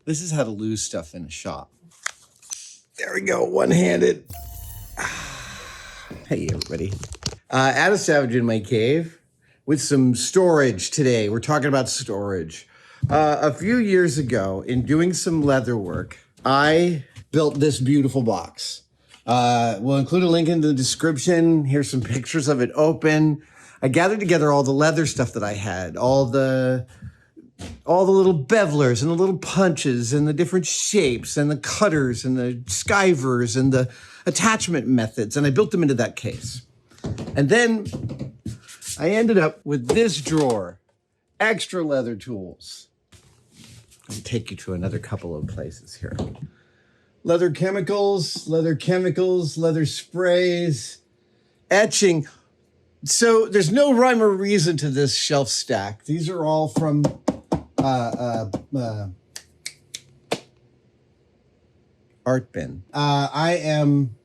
This is how to lose stuff in a shop. There we go, one-handed. Hey, everybody. Adam Savage in my cave with some storage today. We're talking about storage. A few years ago, in doing some leather work, I built this beautiful box. We'll include a link in the description. Here's some pictures of it open. I gathered together all the leather stuff that I had, all the little bevelers and the little punches and the different shapes and the cutters and the skivers and the attachment methods. And I built them into that case. And then I ended up with this drawer, extra leather tools. I'll take you to another couple of places here. Leather chemicals, leather sprays, etching. So there's no rhyme or reason to this shelf stack. These are all from Art Bin. I am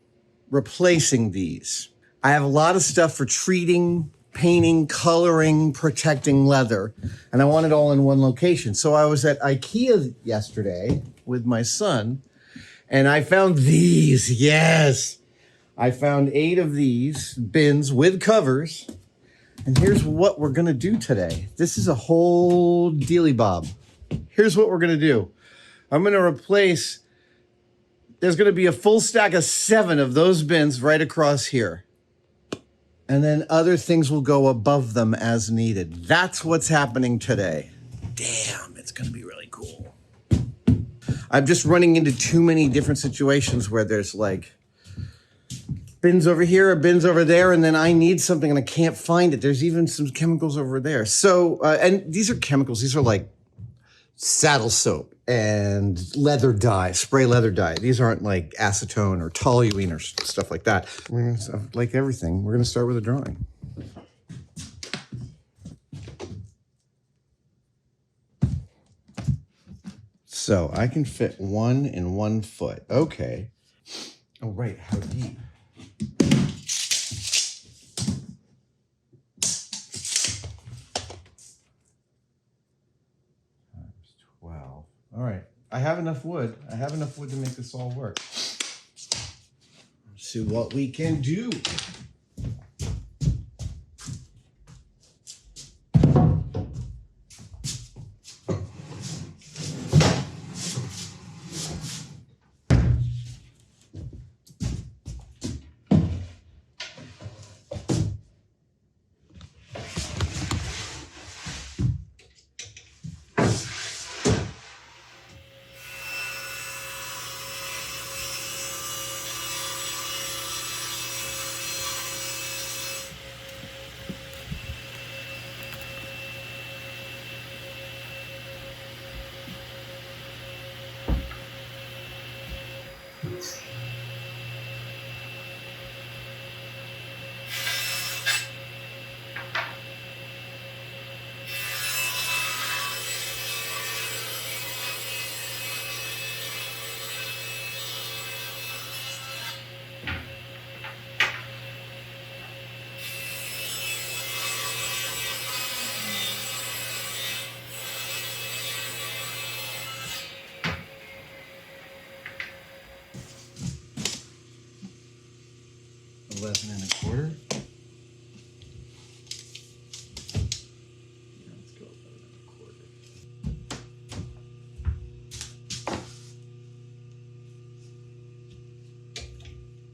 replacing these. I have a lot of stuff for treating, painting, coloring, protecting leather, and I want it all in one location. So I was at IKEA yesterday with my son, and I found these. Yes, I found 8 of these bins with covers. And here's what we're gonna do today. This is a whole dealy bob. Here's what we're gonna do. I'm gonna replace, there's gonna be a full stack of 7 of those bins right across here. And then other things will go above them as needed. That's what's happening today. Damn, it's gonna be really cool. I'm just running into too many different situations where there's like, bins over here, bins over there, and then I need something and I can't find it. There's even some chemicals over there. So, and these are chemicals. These are like saddle soap and leather dye, spray leather dye. These aren't like acetone or toluene or stuff like that. Like everything, we're gonna start with a drawing. So I can fit 1 in 1 foot. Okay. Oh, right, how deep? All right, I have enough wood. I have enough wood to make this all work. Let's see what we can do. $11 1/4. Let's go $11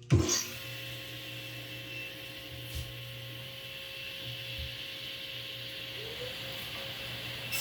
1/4.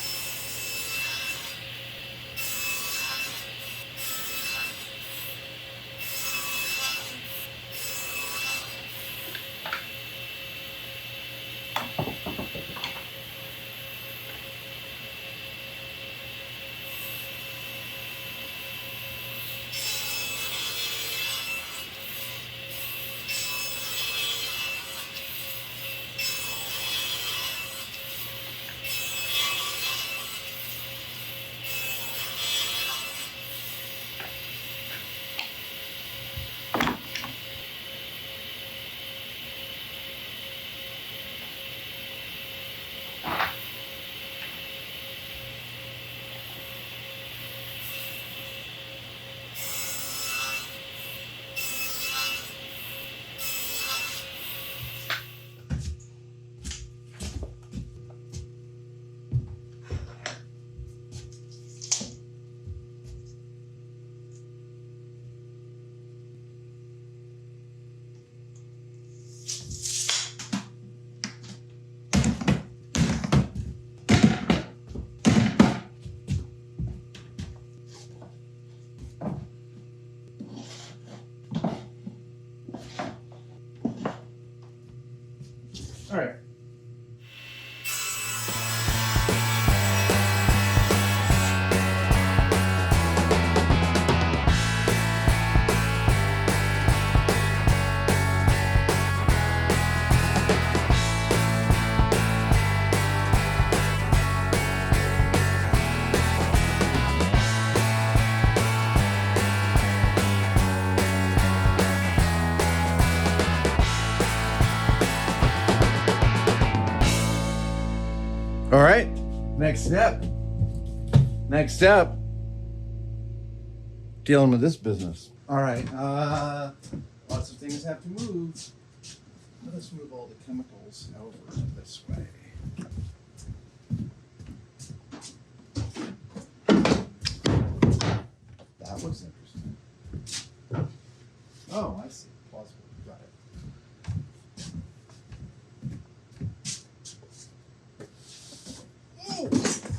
Next step. Next step. Dealing with this business. All right. Lots of things have to move. Let's move all the chemicals over this way. That looks interesting. Oh, I see. Plausible. Got it.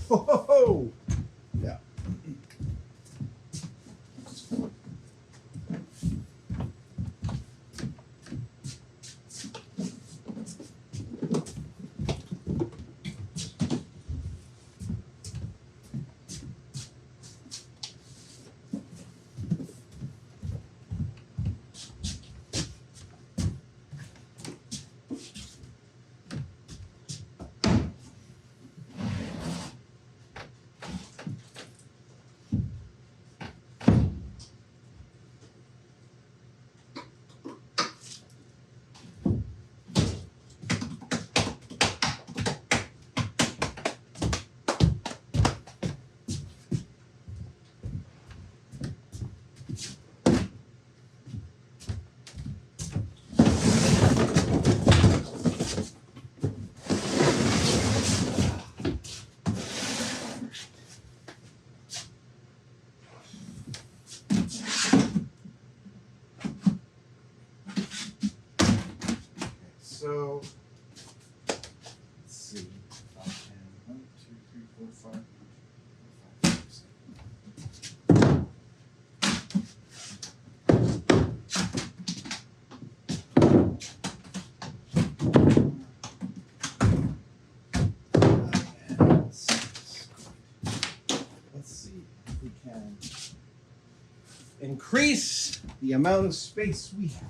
Oh! Yeah. So, let's see. If I can. 1, 2, 3, 4, 5. 5, 6, 7. Let's see if we can increase the amount of space we have.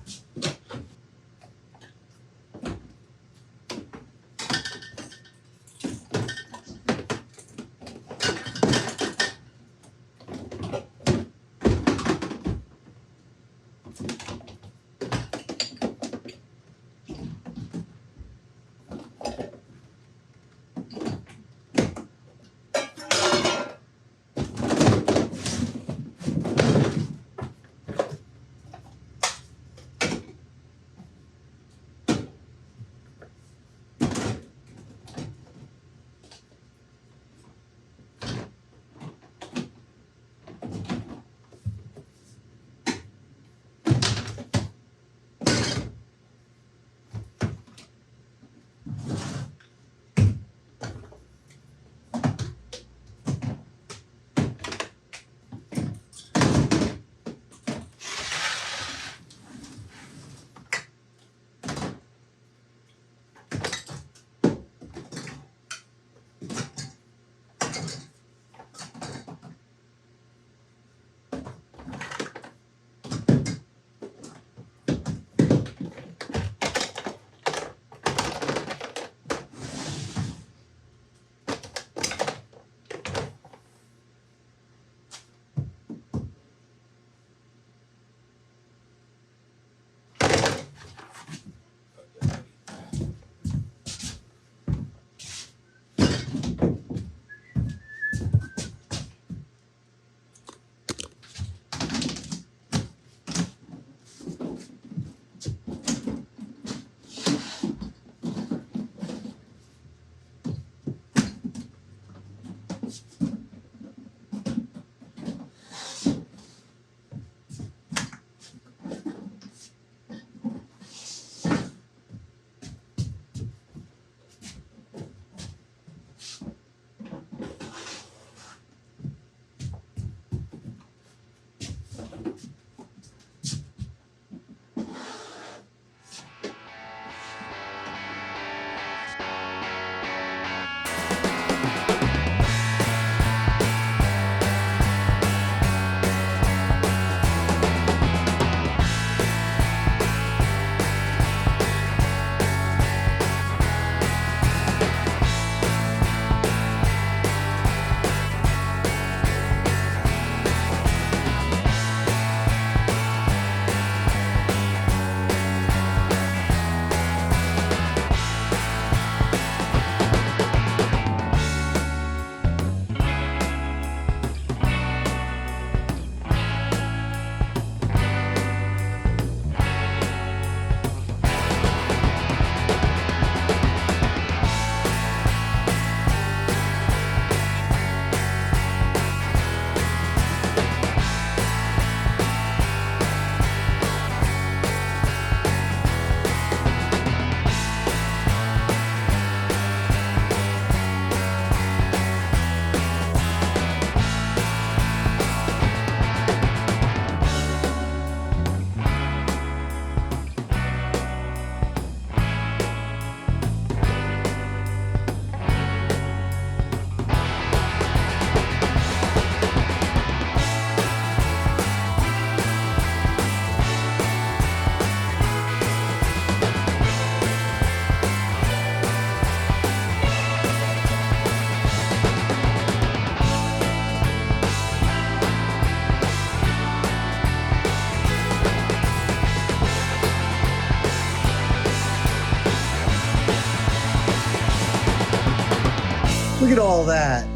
Look at all that.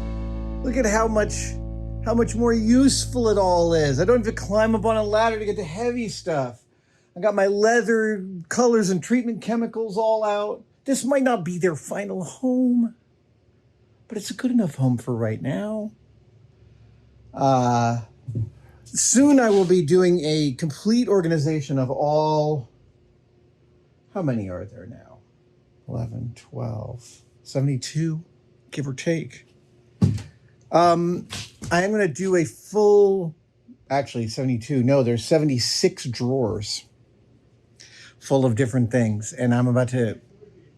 Look at how much more useful it all is. I don't have to climb up on a ladder to get the heavy stuff. I got my leather colors and treatment chemicals all out. This might not be their final home, but it's a good enough home for right now. Soon I will be doing a complete organization of all, how many are there now? 11, 12, 72, give or take. I am going to do a full, actually 72, no, there's 76 drawers full of different things. And I'm about to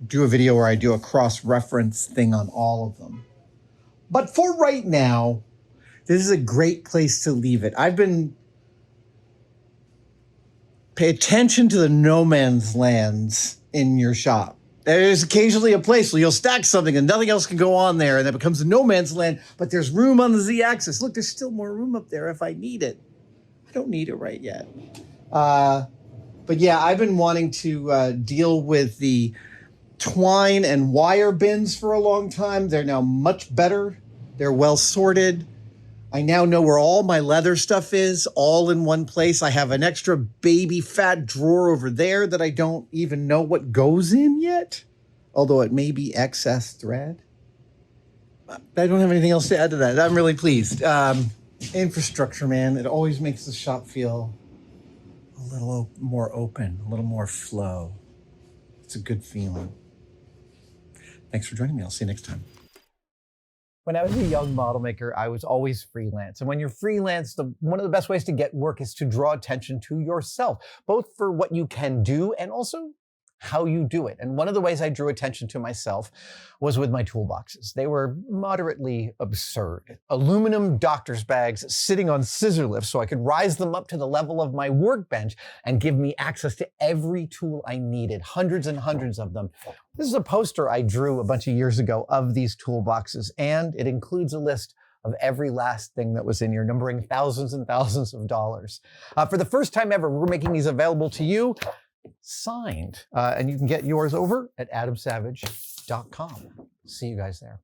do a video where I do a cross-reference thing on all of them. But for right now, this is a great place to leave it. Pay attention to the no man's lands in your shop. There's occasionally a place where you'll stack something and nothing else can go on there, and that becomes a no man's land, but there's room on the Z-axis. Look, there's still more room up there if I need it. I don't need it right yet. But yeah, I've been wanting to deal with the twine and wire bins for a long time. They're now much better. They're well sorted. I now know where all my leather stuff is, all in one place. I have an extra baby fat drawer over there that I don't even know what goes in yet, although it may be excess thread. I don't have anything else to add to that. I'm really pleased. Infrastructure, man, it always makes the shop feel a little more open, a little more flow. It's a good feeling. Thanks for joining me. I'll see you next time. When I was a young model maker, I was always freelance. And when you're freelance, one of the best ways to get work is to draw attention to yourself, both for what you can do and also how you do it. And one of the ways I drew attention to myself was with my toolboxes. They were moderately absurd. Aluminum doctor's bags sitting on scissor lifts so I could rise them up to the level of my workbench and give me access to every tool I needed, hundreds and hundreds of them. This is a poster I drew a bunch of years ago of these toolboxes, and it includes a list of every last thing that was in here, numbering thousands and thousands of dollars. For the first time ever, we're making these available to you, signed. And you can get yours over at adamsavage.com. See you guys there.